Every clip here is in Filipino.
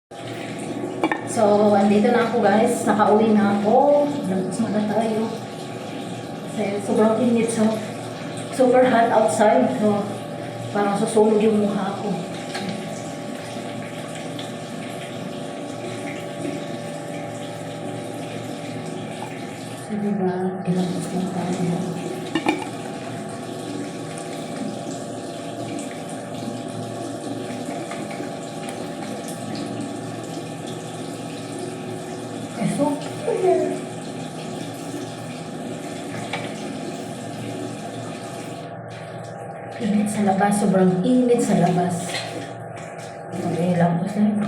So, andito na ako guys. Nakauwi na ako. Labas na tayo. Kasi sobrang init. So, super hot outside. So, parang susunog yung mukha ko. So, diba? Ilabas na tayo. Init sa labas, sobrang init sa labas. Okay, labas na yun.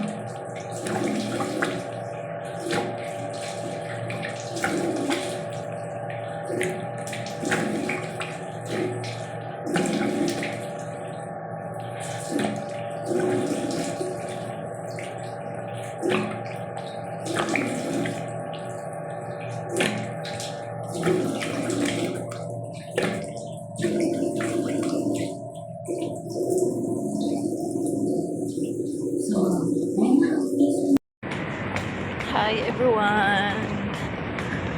Hi everyone!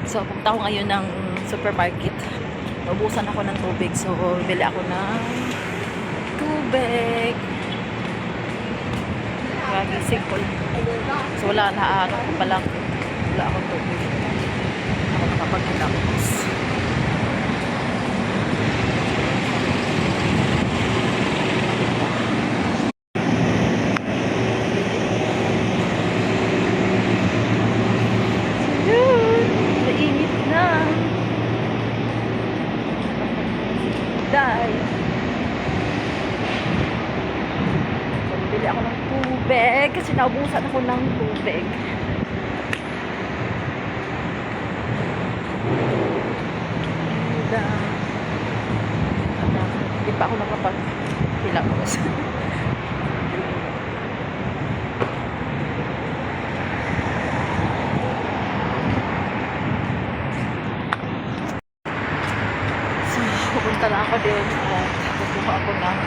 So, pumunta ako ngayon ng supermarket. Naubusan ako ng tubig. So, bili ako ng tubig. Kagising ko. So, wala na ako palang. Wala akong tubig. Ako nakapag-ilapos. Bili ako ng tubig kasi naubusan ako ng tubig. Hindi pa ako nakapag-hilapos. So, pupunta na ako din. Kukuha ako ng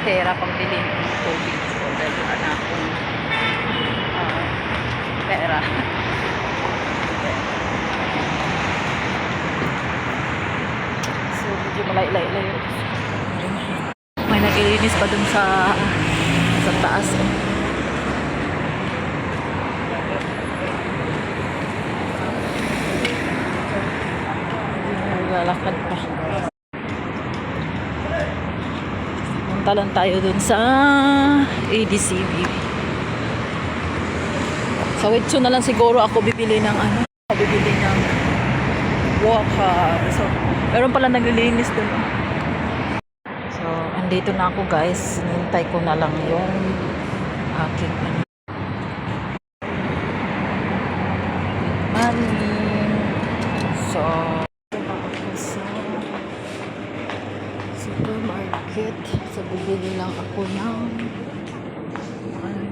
pera pang bilhin ng tubig. So, dahil yung anak kong pera. So, medyo malay-lay-lay. May nag-ilinis pa dun sa taas. Lalakad pa. Punta lang tayo dun sa ADCB. Sa Wetso na lang siguro ako bibili ng walker. So, meron pala naglilinis dun. So, andito na ako guys. Nintay ko na lang yung aking money. So, supermarket. So, bibili lang ako ng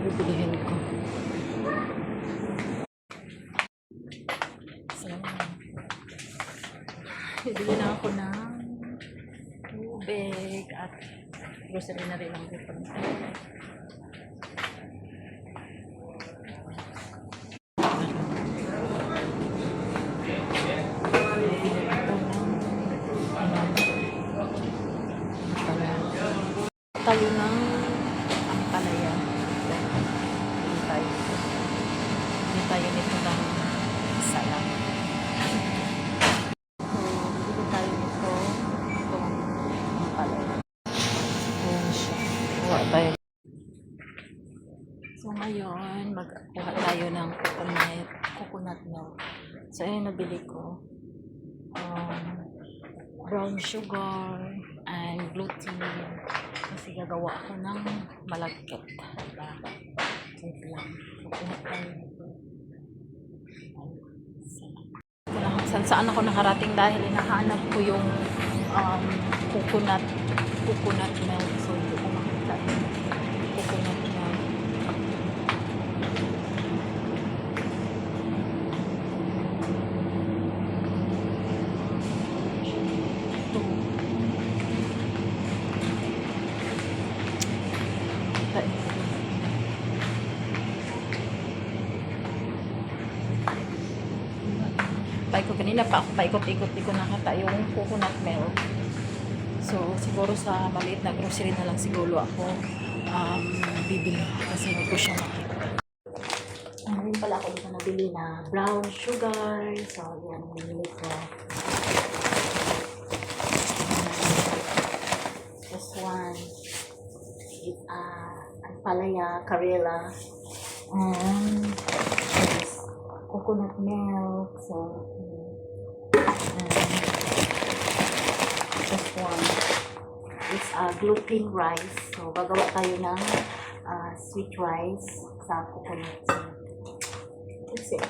bibilihin ko. So, bibili lang ako ng tubig at grocery na rin ang dito. Tayo ng ang palaya. Hindi tayo nito ng isa lang. So, hindi tayo nito itong ang palaya. Ayan siya. Kuha tayo. So, ngayon, magkuha tayo ng coconut milk. So, ayun nabili ko. Brown sugar and gluten. Kasi gagawa ako ng malagkit. Wait lang. Kukuha tayo nito. Saan ako nakarating dahil hinahanap ko yung coconut milk. So, hindi ko makita yung coconut milk. tinapay ko. Kanina pa ako paikot-ikot, di ko nakata yung coconut milk. So, siguro sa maliit na grocery na lang siguro ako bibili kasi hindi ko siya makita. Ano pala ako dito nabili na brown sugar. So, yan ang binili ko. This one is Ampalaya, Karela. And this coconut milk. So, this one is gluten rice. So, gagawa tayo ng sweet rice sa coconut. That's it.